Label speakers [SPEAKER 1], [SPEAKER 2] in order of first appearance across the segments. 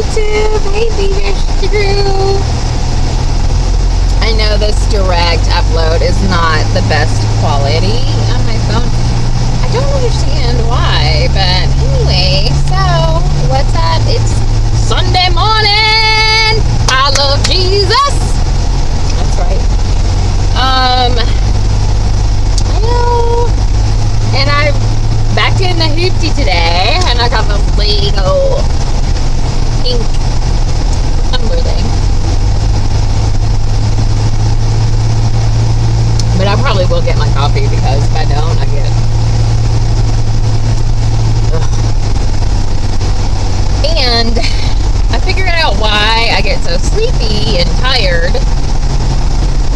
[SPEAKER 1] YouTube. Hey, Lefresh Drew. I know this direct upload is not the best quality on my phone. I don't understand why, but anyway, so what's up? It's Sunday morning. I love Jesus. That's right. I know. And I'm back in the hoopty today, and I got the Lego pink tumbler thing. But I probably will get my coffee, because if I don't, I get... Ugh. And I figured out why I get so sleepy and tired.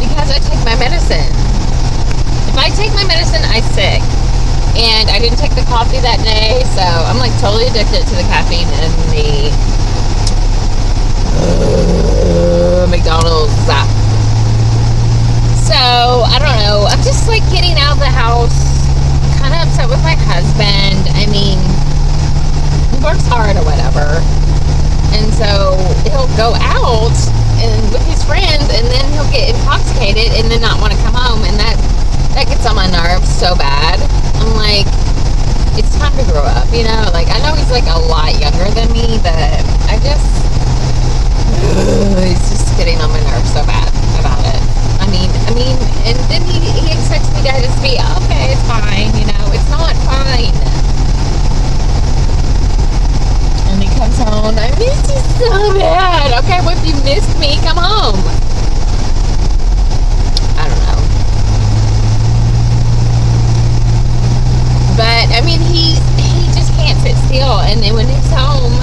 [SPEAKER 1] Because I take my medicine. If I take my medicine, I'm sick. And I didn't take the coffee that day, so I'm like totally addicted to the caffeine and the McDonald's. So, I don't know. I'm just like getting out of the house, kind of upset with my husband. I mean, he works hard or whatever. And so he'll go out and with his friends, and then he'll get intoxicated and then not want to come home, and that gets on my nerves so bad. I'm like, it's time to grow up, you know? Like, I know he's like a lot younger than me, but I just, it's just getting on my nerves so bad about it. I mean, and then he expects me to just be, okay, it's fine, you know? It's not fine. And he comes home, I miss you so bad. Okay, well, if you missed me, come home. I don't know. But, I mean, he just can't sit still. And then when he's home,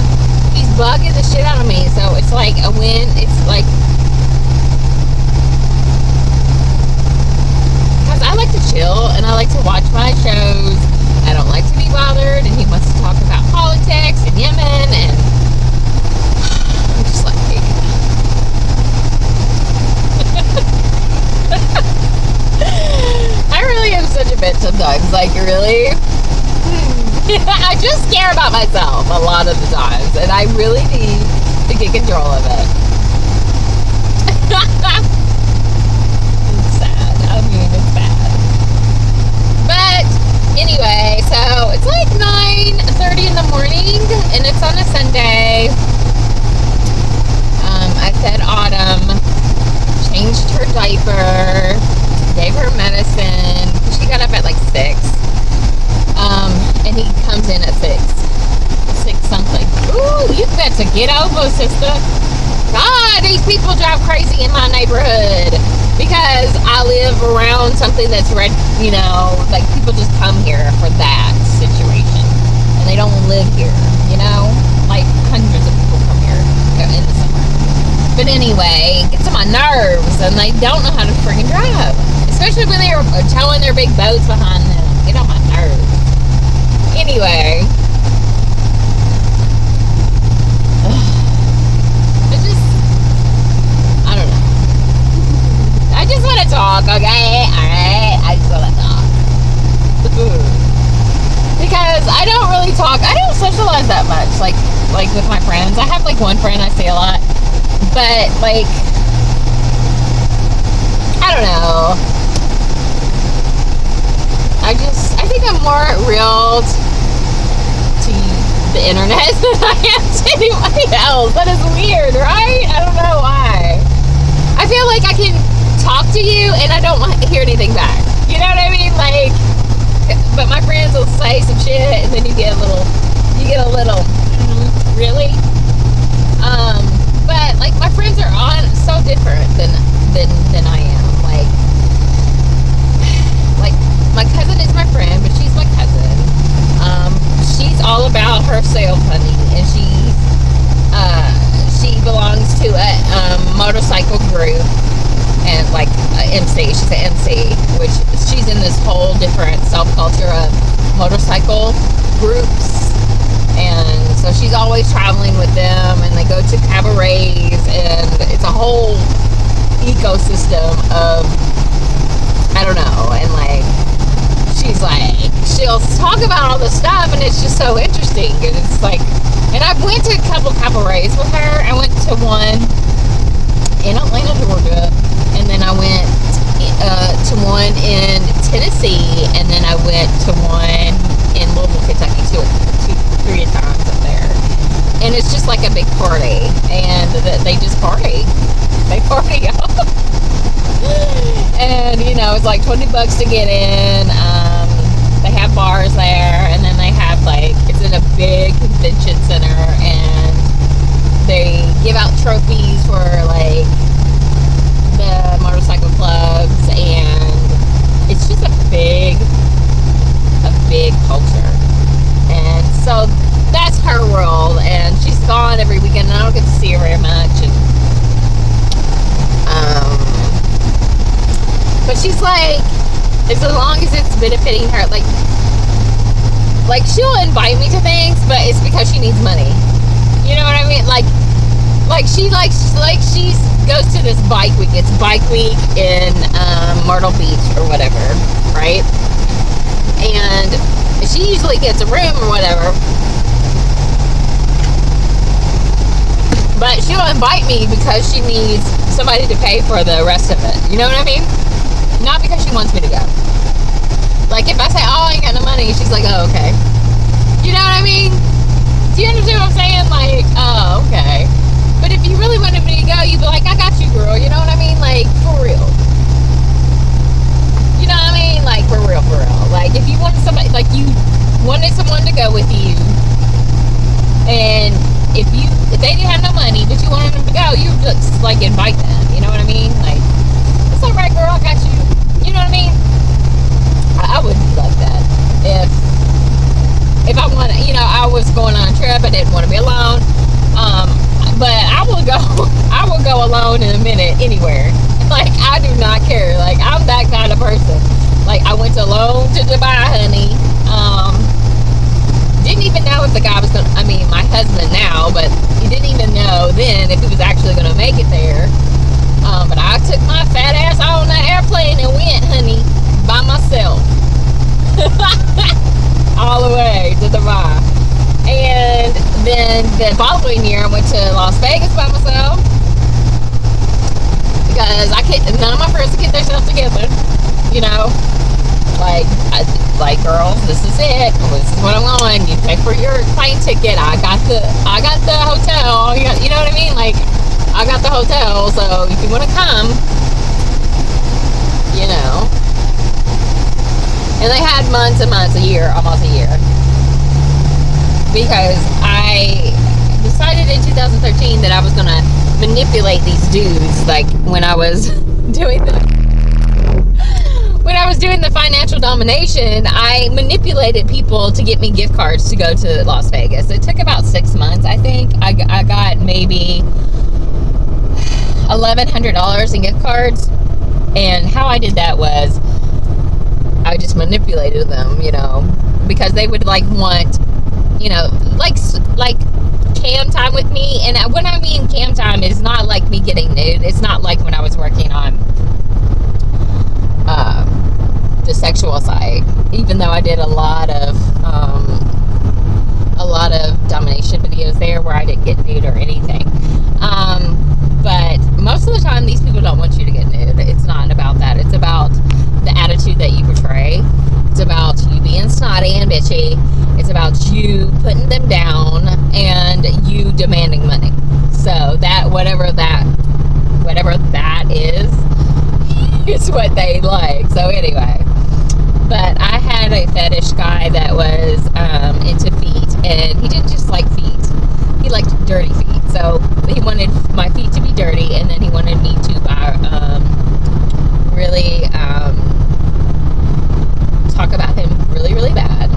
[SPEAKER 1] he's bugging the shit out of me. So it's like a win. It's like, because I like to chill and I like to watch my shows. I don't like to be bothered. And he wants to talk about politics and Yemen. And I'm just like, I really am such a bitch sometimes. Like, really? I just care about myself a lot of the times, and I really need to get control of it. It's sad. I mean, it's bad. But anyway, so it's like 9:30 in the morning, and it's on a Sunday. I fed Autumn, changed her diaper, gave her medicine. She got up at like 6. And he comes in at 6 something. Ooh, you got to get over, sister. God, these people drive crazy in my neighborhood. Because I live around something that's red, you know, like people just come here for that situation. And they don't live here, you know? Like hundreds of people come here in the summer. But anyway, it gets on my nerves, and they don't know how to freaking drive. Especially when they're towing their big boats behind them. Get on my nerves. Anyway. I don't know. I just want to talk, okay? Alright? I just want to talk. Because I don't really talk. I don't socialize that much, like with my friends. I have like one friend I see a lot. But, like, I don't know. I think I'm more real to the internet than I am to anybody else. That is weird, right? I don't know why. I feel like I can talk to you and I don't want to hear anything back. You know what I mean? Like, but my friends will say some shit, and then you get a little, really? But like my friends are on so different than I am. Like my cousin is my friend, but she's my cousin. She's all about herself, honey, and she belongs to a motorcycle group, and like MC. She's an MC, which she's in this whole different subculture of motorcycle groups. And so she's always traveling with them, and they go to cabarets, and it's a whole ecosystem of, I don't know, and like, she's like, she'll talk about all this stuff, and it's just so interesting, and it's like, And I went to a couple cabarets with her. I went to one in Atlanta, Georgia, and then I went to one in Tennessee, and then I went to one in Louisville, Kentucky, three times up there. And it's just like a big party, and they just party. They party up. And you know, it's like $20 to get in. They have bars there, and then they have like, it's in a big convention center, and they give out trophies for like the motorcycle clubs, and it's just a big culture. And so that's her world, and she's gone every weekend, and I don't get to see her very much. And but she's like, as long as it's benefiting her, like she'll invite me to things, but it's because she needs money. You know what I mean? Like she goes to this bike week. It's bike week in Myrtle Beach or whatever, right? And she usually gets a room or whatever, but she'll invite me because she needs somebody to pay for the rest of it. You know what I mean? Not because she wants me to go. Like, if I say, oh, I ain't got no money, she's like, oh, okay. You know what I mean? Do you understand what I'm saying? Like, oh, okay. But if you really wanted me to go, you'd be like, I got you, girl. You know what I mean? Like, for real. You know what I mean? Like, for real, for real. Like, if you wanted somebody, like, you wanted someone to go with you, and if they didn't have no money, but you wanted them to go, you would just, like, invite them. You know what I mean? Like, it's all right, girl, I got you. You know what I mean? I would be like that. If I want to, you know, I was going on a trip, I didn't want to be alone. But I will go alone in a minute anywhere. Like, I do not care. Like, I'm that kind of person. Like, I went alone to Dubai, honey. Didn't even know if the guy was gonna, I mean, my husband now, but he didn't even know then if he was actually gonna make it there. But I took my fat ass on that airplane and went, honey, by myself. All the way to Dubai. And then the following year I went to Las Vegas by myself, because none of my friends could get themselves together. You know, like girls, this is it. This is what I'm going. You pay for your plane ticket. I got the hotel. You know what I mean? Like, I got the hotel, so if you want to come, you know. And they had months and months, almost a year. Because I decided in 2013 that I was going to manipulate these dudes, like when I was doing the financial domination. I manipulated people to get me gift cards to go to Las Vegas. It took about 6 months, I think. I got maybe $1,100 in gift cards, and how I did that was I just manipulated them, you know, because they would like want, you know, like cam time with me. And when I mean cam time, it's not like me getting nude. It's not like when I was working on the sexual side, even though I did a lot of domination videos there where I didn't get nude or anything. But most of the time, these people don't want you to get nude. It's not about that. It's about the attitude that you portray. It's about you being snotty and bitchy. It's about you putting them down and you demanding money. So that whatever that is what they like. So anyway, but I had a fetish guy that was into feet, and he didn't just like feet. He liked dirty feet. So he wanted my feet to be dirty, and then he wanted me to really talk about him really, really bad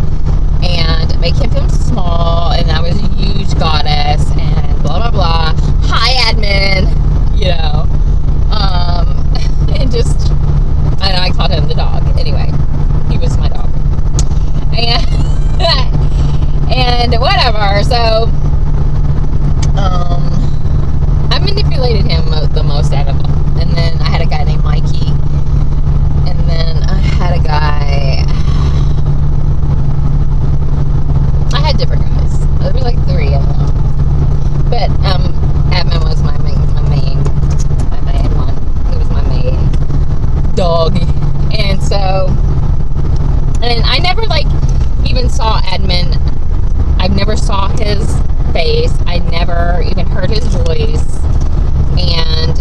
[SPEAKER 1] and make him feel small, and I was a huge goddess and blah blah blah. Hi, admin, you know. And I called him the dog. Anyway, he was my dog. And saw Edmund. I never saw his face. I never even heard his voice. And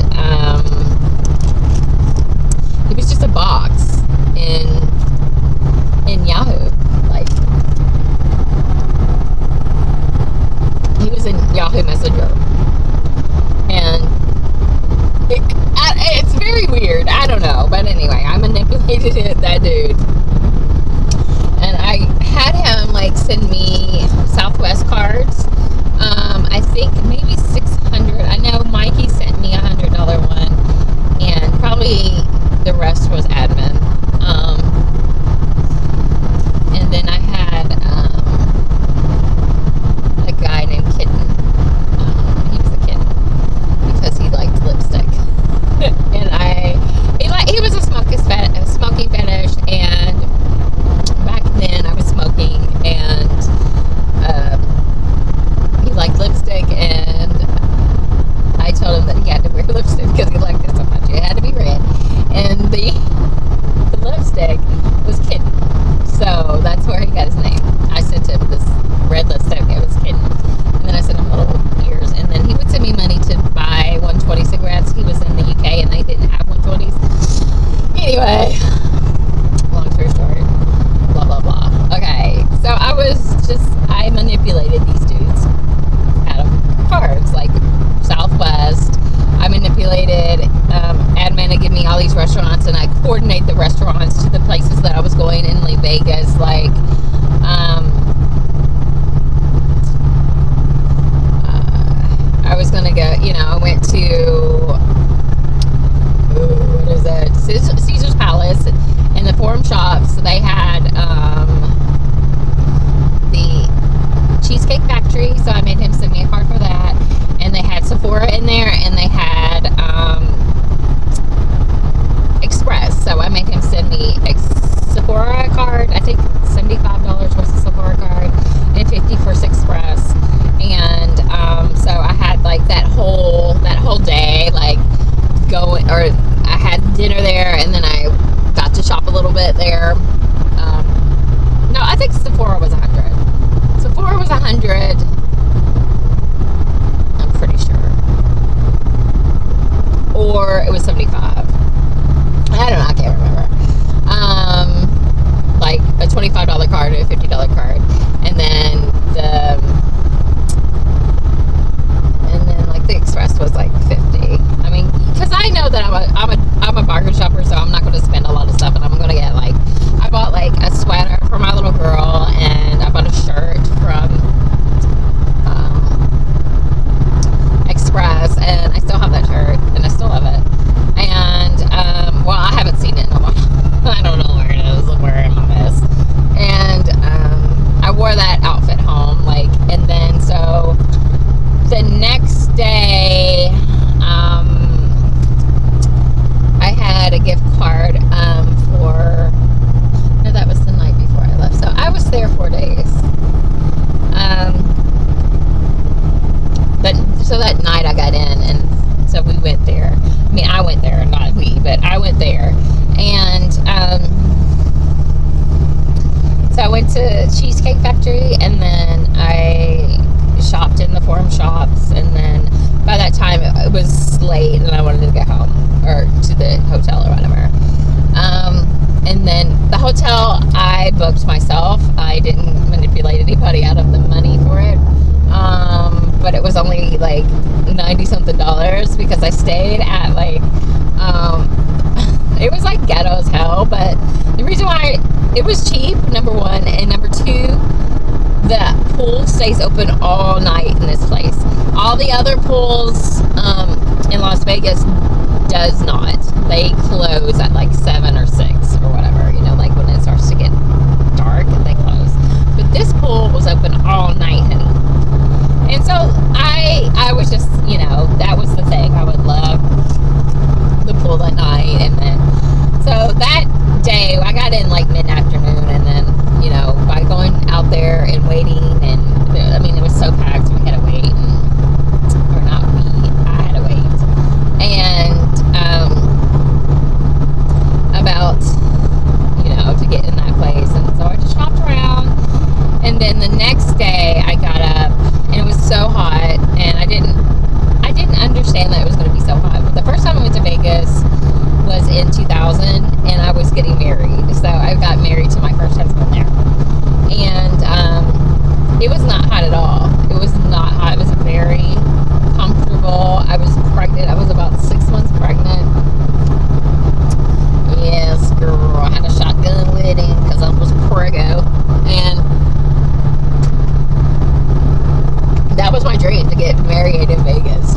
[SPEAKER 1] he was just a box in Yahoo. Like, he was in Yahoo Messenger. And it's very weird. I don't know. But anyway, I manipulated that dude. And I had him, like, send me Southwest cards. I think maybe 600. I know Mikey sent me $100 one. And probably the rest was admin. And then I had a guy named Kitten. He was a kitten because he liked lipstick. And he was a smoking fetish, and back then I was smoking, and he liked lipstick, and I told him that he had to wear lipstick because he liked it so much. It had to be red, and the lipstick was Kitten, so that's where he got his name. I sent him this red lipstick. It was Kitten, and then I sent him little ears, and then he would send me money to buy 120 cigarettes. He was in the UK, and they didn't have 120s. Anyway, long story short, blah blah blah. Okay, so I manipulated these dudes out of cards, like Southwest. I manipulated admin to give me all these restaurants, and I coordinate the restaurants to the places that I was going in Las Vegas. Like, I was gonna go. I went to what is it? Caesar's Palace, and the Forum Shops. They had the Cheesecake Factory, so I made him send me a card for that. And they had Sephora in there, and they had Express, so I made him send me a Sephora card. I think $75 was a Sephora card, and $50 for Express. And so I had like that whole day, like, going, or I had dinner there, and then I got to shop a little bit there. No, I think Sephora was 100. Sephora was 100. I'm pretty sure. Or it was 75. I don't know. I can't remember. Like a $25 card and a $50 card, and then like the Express was like 50. I mean, because I know that I'm a bargain shopper, so I'm not going to spend a lot of stuff, and I'm going to get, like, I bought like a sweater for my little girl, and I bought a shirt from Express, and I still have that shirt, and I still love it. And well, I haven't seen it in a while. I don't know where it is. Look where in my mess. And I wore that outfit home, like, and then so the next day, I had a gift card for. No, that was the night before I left. So I was there 4 days. So that night I got in, and so we went there. I mean, I went there, not we, but I went there. And so I went to Cheesecake Factory, and then I shopped in the Forum Shops, and then by that time it was late, and I wanted to get home, or to the hotel or whatever. And then the hotel I booked myself. I didn't manipulate anybody out of the money for it. But it was only like $90-something because I stayed at like it was like ghetto as hell. But the reason why it was cheap, number one, and number two, the pool stays open all night in this place. All the other pools in Las Vegas does not. They close at like 7 or 6 or whatever, like when it starts to get dark, they close. But this pool was open all night, honey. And so I was just, that was the thing. I would love the pool at night. And then, so that day, I got in like mid-afternoon, and then, by going out there and waiting, and it was so packed, we had to wait, I had to wait. And, about, to get in that place. And so I just shopped around, And then the next day I got up and it was so hot, and I didn't understand that it was going to be so hot. But the first time I went to Vegas was in 2000, and I was getting married. So I got married to my first husband there. And it was not hot at all. It was not hot. It was very comfortable. I was pregnant. I was about 6 months pregnant. Yes, girl. I had a shotgun wedding because I was preggo. And that was my dream, to get married in Vegas.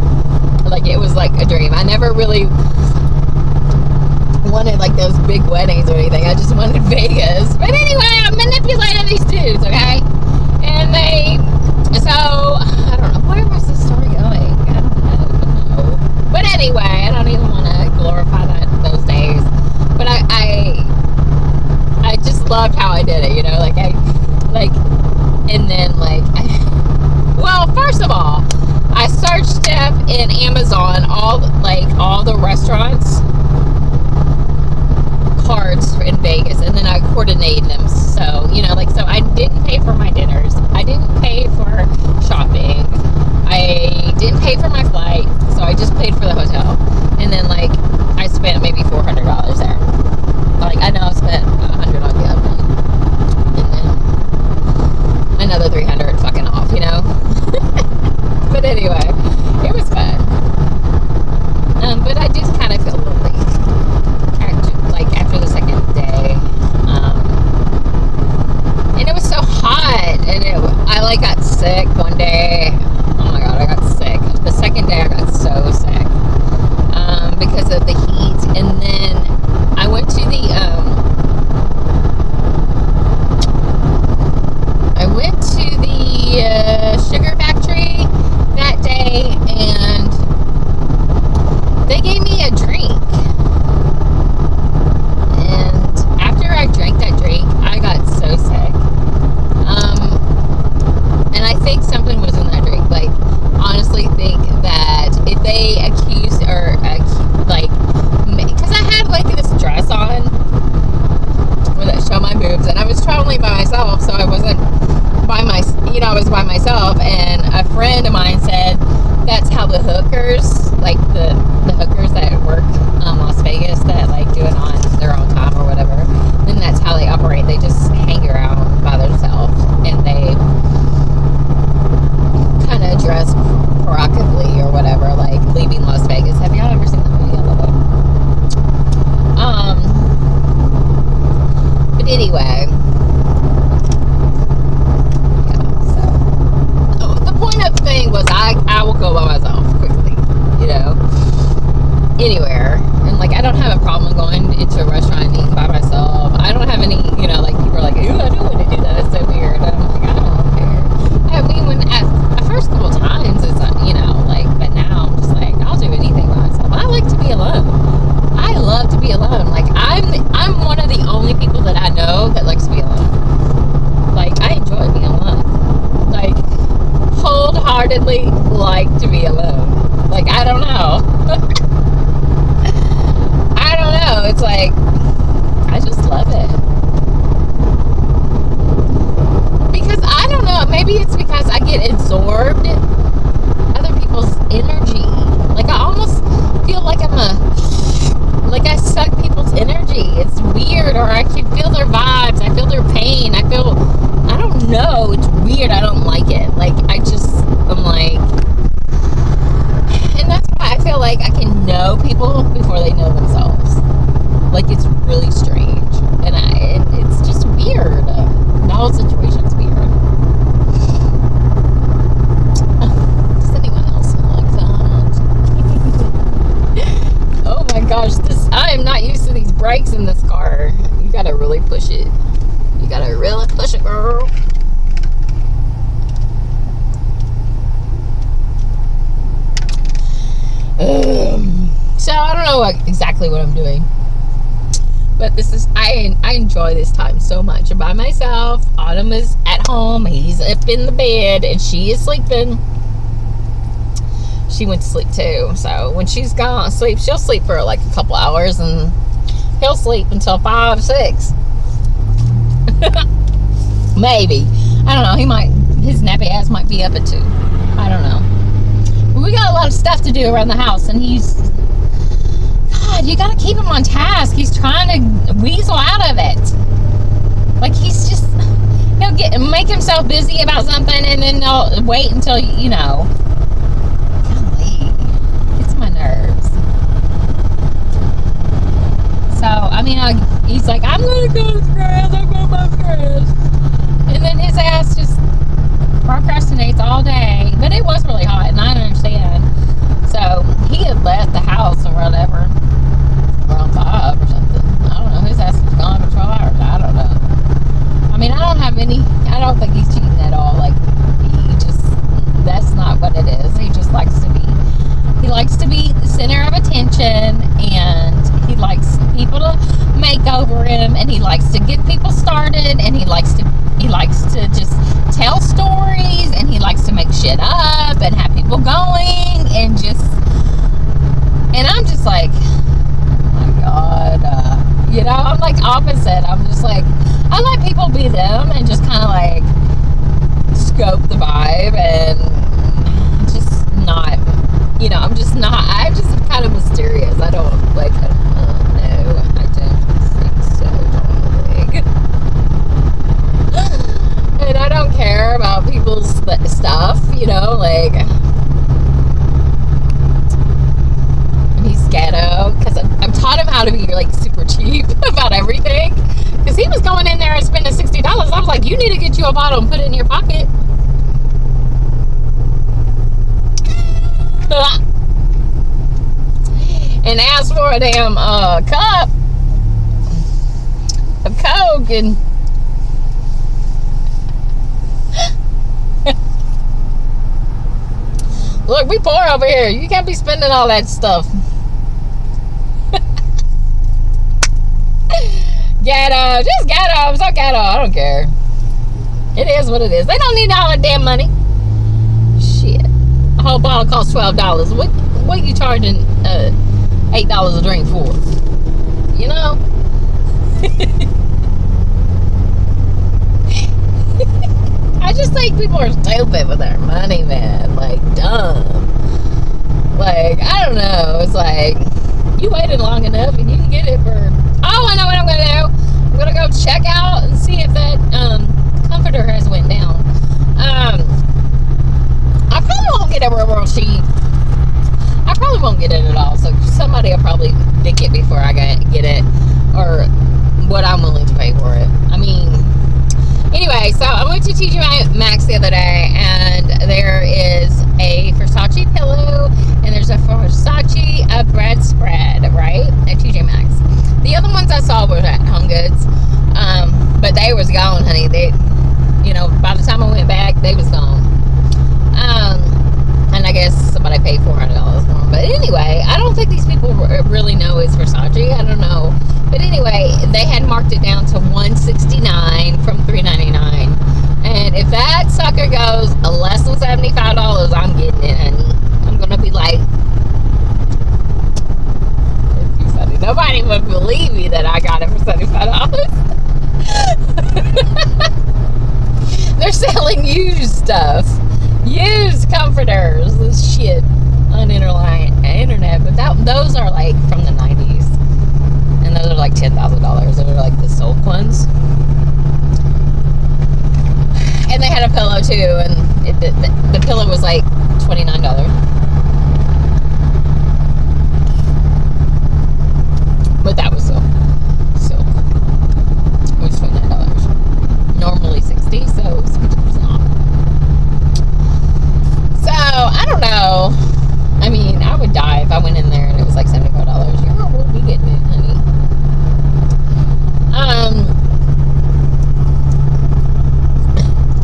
[SPEAKER 1] Like, it was like a dream. I never really wanted like those big weddings or anything. I just wanted Vegas. But anyway, I'm manipulating these dudes, okay? And so I don't know, where was the story going? I don't know. But anyway, I don't even want to glorify those days. But I just loved how I did it, you know, and then well, first of all, I searched stuff in Amazon, all the restaurants cards in Vegas, and then I coordinated them. So, you know, so I didn't pay for my dinners. I didn't pay for shopping. I didn't pay for my flight, so I just paid for the hotel. And then I spent maybe $400 there. I know I spent $100 on gambling, and then another $300 fucking off, you know. But anyway, it was fun. But I did kind of feel lonely after the second day. And it was so hot, and I got sick one day. Oh my god, I got sick. The second day I got so sick because of the heat. And then I went to the sugar factory that day, and they gave me a drink. And after I drank that drink, I got so sick. And I think something was in that drink. Honestly think that if they accused or because I had this dress on that show my boobs, and I was traveling by myself, so I wasn't I was by myself. And a friend of mine said that's how the hookers, the hookers that work Las Vegas, that do it on their own time or whatever, then that's how they operate. They just hang around by themselves, and they kind of dress provocatively or whatever, leaving Las Vegas. Have y'all ever seen that movie? I love it. But anyway, thing was I will go by myself quickly, you know, anywhere. And I don't have a problem going into a restaurant and eating by myself. I don't have any, people are like, ooh, I don't want to do that, it's so weird. And I'm like, I don't care. I mean, when at the first couple times it's but now I'm just I'll do anything by myself. I like to be alone. I love to be alone. I'm one of the only people that I know that likes to be alone. I enjoy being alone. Wholeheartedly like to be alone. I don't know. I don't know. It's I just love it. Because I don't know, maybe it's because I get absorbed other people's energy. I almost feel like I suck people's energy. It's weird, or I can feel their vibes. I feel their pain. I don't know. It's weird. I don't like it. And that's why I feel like I can know people before they know themselves. It's really strange. And it's just weird. The whole situation's weird. Does anyone else like that? Oh my gosh, I am not used to these brakes in this car. You gotta really push it. You gotta really push it, girl. So I don't know exactly what I'm doing, but I enjoy this time so much by myself. Autumn is at home. He's up in the bed, and she is sleeping. She went to sleep too. So when she's gone to sleep, she'll sleep for a couple hours, and he'll sleep until 5, 6. Maybe. I don't know. His nappy ass might be up at 2. I don't know. But we got a lot of stuff to do around the house, and God, you gotta keep him on task. He's trying to weasel out of it. Like, he'll make himself busy about something, and then they'll wait until, golly, gets my nerves. So, he's like, I'm gonna go to the grass, I'm going to mow the grass. And then his ass just procrastinates all day. But it was really hot, and I understand. So, he had left the house or whatever, around 5 or something. I don't know, his ass was gone for 12 hours. I don't know. I don't think he's cheating at all. Like, that's not what it is. He just likes to be the center of attention, and he likes people to make over him, and he likes to get people started, and he likes to just tell stories, and he likes to make shit up and have people going, and I'm just like, oh my God, I'm like opposite. I'm just like, I let people be them and just kind of like scope the vibe, and just not, I'm just kind of mysterious. I don't like, no, I don't think so, darling. And I don't care about people's stuff, like, and he's ghetto, because I've taught him how to be like super cheap about everything. Because he was going in there and spending $60. I was like, you need to get you a bottle and put it in your pocket. And ask for a damn cup of Coke, and look, we poor over here. You can't be spending all that stuff. Ghetto, just ghetto, so ghetto. I don't care. It is what it is. They don't need all that damn money. Shit, a whole bottle costs $12. What are you charging $8 a drink for? I just think people are stupid with their money, man. Like, dumb. Like, I don't know. It's like, you waited long enough and you can get it for... Oh, I know what I'm going to do. I'm going to go check out and see if that comforter has went down. I probably won't get a real sheet. I probably won't get it at all. So somebody will probably pick it before I get it, or what I'm willing to pay for it. Anyway, so I went to TJ Maxx the other day, and there is a Versace pillow, and there's a Versace bread spread, right, at TJ Maxx. The other ones I saw were at Home Goods, but they was gone, honey. They, by the time I went back, they was gone. And I guess somebody paid $400 for them. But anyway, I don't think these people really know it's Versace. I don't know. But anyway, they had marked it down to $169 from $399. And if that sucker goes less than $75, I'm getting it, honey. I'm gonna be like, nobody would believe me that I got it for $75. They're selling used stuff. Used comforters, this shit on internet, but those are like from the 90s, and those are like $10,000. Those are like the silk ones, and they had a pillow too, and the pillow was like $29, but that was silk. It was $29, normally $60, so it was 50% off. So, I don't know. I would die if I went in there and it was like $75. You won't be getting it, honey.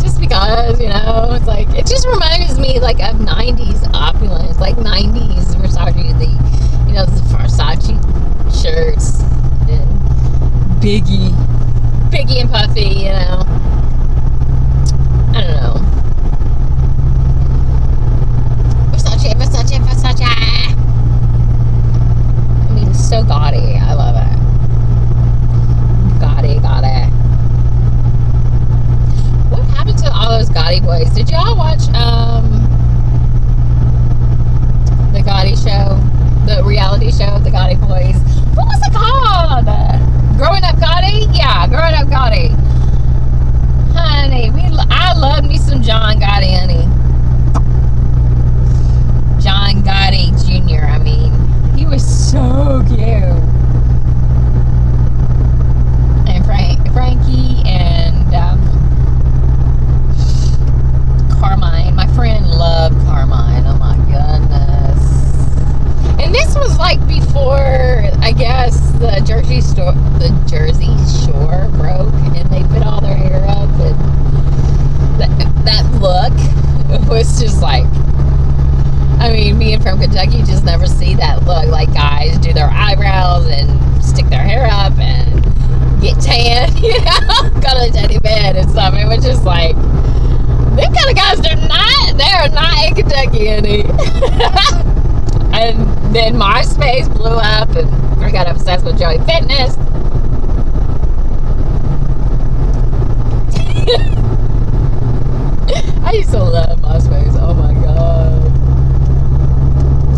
[SPEAKER 1] Just because, it's like, it just reminds me like of 90s opulence, like 90s Versace, the Versace shirts and Biggie and Puffy, I don't know. Versace. So gaudy. I love it. Gaudy. What happened to Gotti Boys. Did y'all watch the Gotti show? The reality show, the Gotti Boys. What was it called? Growing Up Gotti? Yeah, Growing Up Gotti. Honey, I love me some John Gotti, honey. John Gotti Jr., I mean. He was so cute. And Frankie and Carmine. My friend loved Carmine. Oh my goodness. And this was like before, I guess, the Jersey Shore broke, and they put all their hair up, and that look was just like, I mean, being from Kentucky, you just never see that look. Like, guys do their eyebrows and stick their hair up and get tan, you know, go to the teddy bed and stuff. It was just like, them kind of guys, they're not in Kentucky any. And then MySpace blew up, and I got obsessed with Joey Fitness. I used to love MySpace. Oh my god.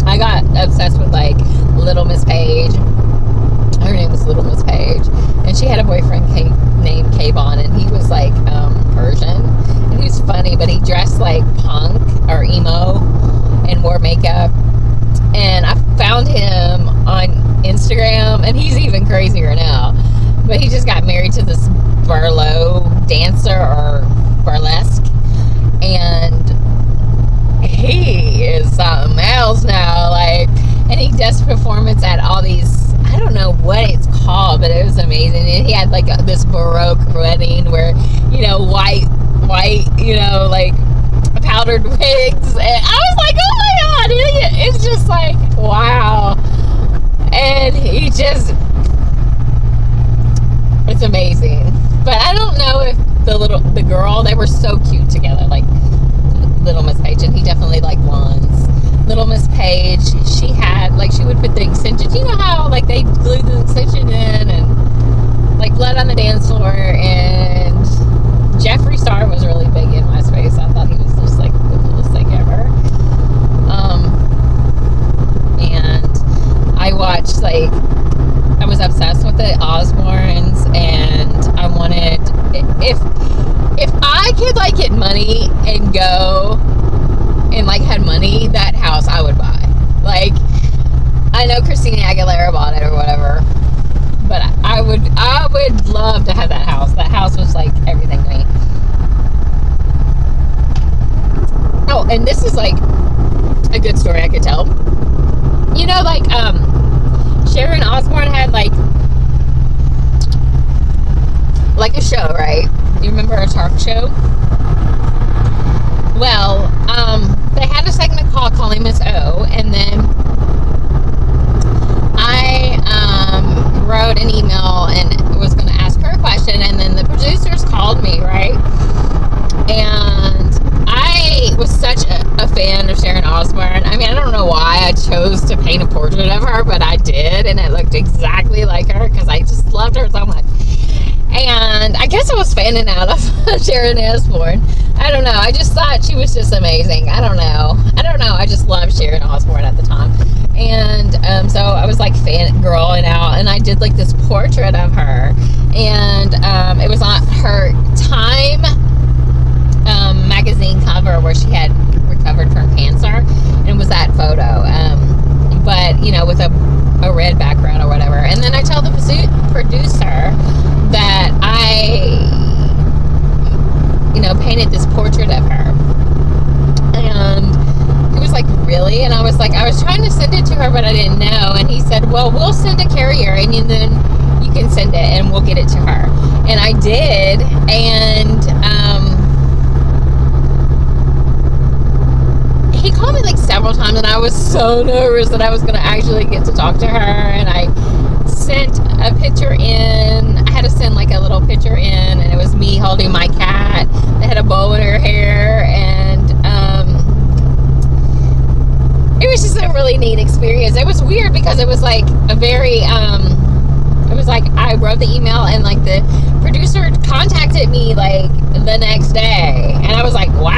[SPEAKER 1] I got obsessed with like Little Miss Paige. Her name was Little Miss Paige, and she had a boyfriend named Kayvon, and he was like Persian, and he was funny, but he dressed like punk or emo and wore makeup. And I found him on Instagram, and he's even crazier now. But he just got married to this burlesque dancer or burlesque, and he is something else now. Like, and he does performance at all these, I don't know what it's called, but it was amazing. And he had like this Baroque wedding where, you know, white, you know, like powdered wigs, and I was like, oh my god, it's just like, wow. And he just, it's amazing. But I don't know if the girl, they were so cute together, like Little Miss Paige, and he definitely liked blondes. Little Miss Paige, she had, like, she would put the extensions, you know how, like, they glued the extension in, and, like, Blood on the Dance Floor, and Jeffree Star was really big in MySpace. I thought he was just, like, the coolest thing ever. And I watched, like, I was obsessed with the Osbournes, and I wanted, if I could, like, get money and go and, like, had money, that house I would buy. Like, I know Christina Aguilera bought it or whatever, but I would love to have that house. That house was, like, everything to me. Oh, and this is, like, a good story I could tell. You know, like, Sharon Osbourne had, like a show, right? You remember her talk show? Well, they had a segment called Calling Miss O, and then I wrote an email and was going to ask her a question, and then the producers called me, right? And I was such a fan of Sharon Osbourne. I mean, I don't know why I chose to paint a portrait of her, but I did, and it looked exactly like her because I just loved her so much. And I guess I was fanning out of Sharon Osbourne. I don't know. I just thought she was just amazing. I don't know. I just loved Sharon Osbourne at the time. And so I was like fangirling out, and I did like this portrait of her. And it was on her Time magazine cover where she had recovered from cancer. And it was that photo. But, you know, with a red background or whatever. And then I tell the producer that I, you know, painted this portrait of her. And he was like, really? And I was like, I was trying to send it to her, but I didn't know. And he said, well, we'll send a carrier, and then you can send it, and we'll get it to her. And I did, and he called me like several times, and I was so nervous that I was going to actually get to talk to her. And I sent a picture in. I had to send like a little picture in, and it was me holding my cat that had a bow in her hair, and it was just a really neat experience. It was weird because it was like a very it was like I wrote the email, and like the producer contacted me like the next day, and I was like, wow,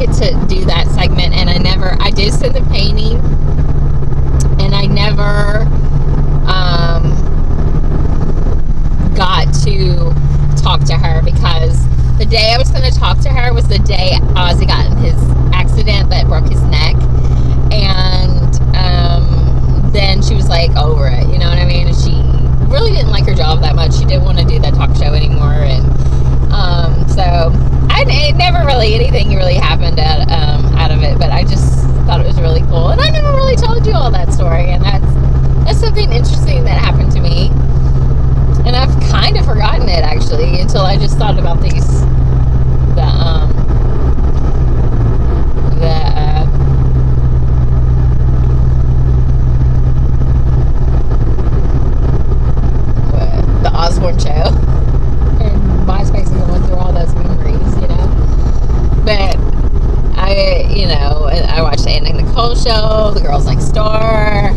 [SPEAKER 1] get to do that segment, and I did send the painting, and I never got to talk to her, because the day I was going to talk to her was the day Ozzy got in his accident that broke his neck, and then she was like over it, you know what I mean? And she really didn't like her job that much. She didn't want to do that talk show anymore, and so never really anything really happened out of it, but I just thought it was really cool, and I never really told you all that story, and that's something interesting that happened to me, and I've kind of forgotten it actually until I just thought about the Osborne show, and MySpace is going through all those memories, you know. But I watched the Anna Nicole show, The Girls Next Door,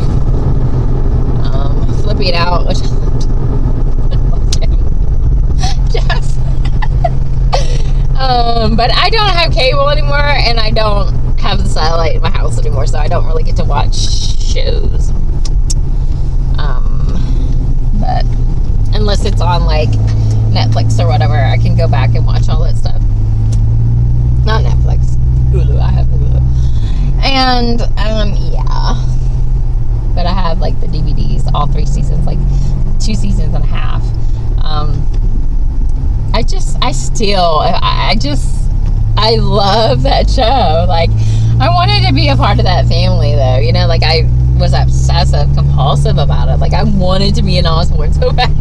[SPEAKER 1] Flipping Out, which I loved him. Yes. But I don't have cable anymore, and I don't have the satellite in my house anymore, so I don't really get to watch shows. But unless it's on like Netflix or whatever, I can go back and watch all that stuff. Not Netflix, Hulu. I have Hulu, and yeah. But I have like the DVDs, all 3 seasons, like 2 seasons and a half. I love that show. Like, I wanted to be a part of that family, though. You know, like, I was obsessive compulsive about it. Like, I wanted to be an Osborne so bad.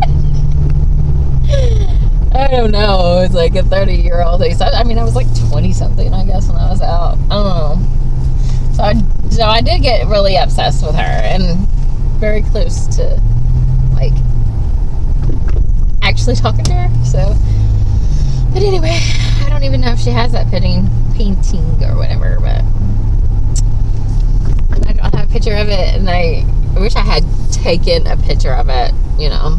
[SPEAKER 1] I don't know. It's like a 30-year-old thing. So, I mean, I was like 20-something, I guess, when I was out. I don't know. So I did get really obsessed with her, and very close to, like, actually talking to her. So, but anyway, I don't even know if she has that painting or whatever, but I don't have a picture of it, and I wish I had taken a picture of it, you know.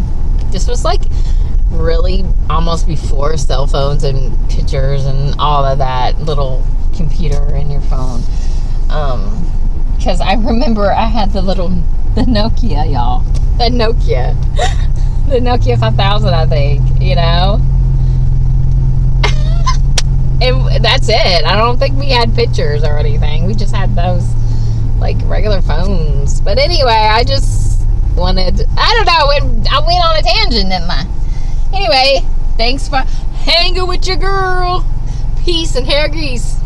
[SPEAKER 1] This was like really almost before cell phones and pictures and all of that, little computer in your phone. Because I remember I had the Nokia, y'all. The Nokia 5000, I think, you know. And that's it. I don't think we had pictures or anything. We just had those, like, regular phones. But anyway, I just wanted, I don't know, I went on a tangent, didn't I? Anyway, thanks for hanging with your girl. Peace and hair grease.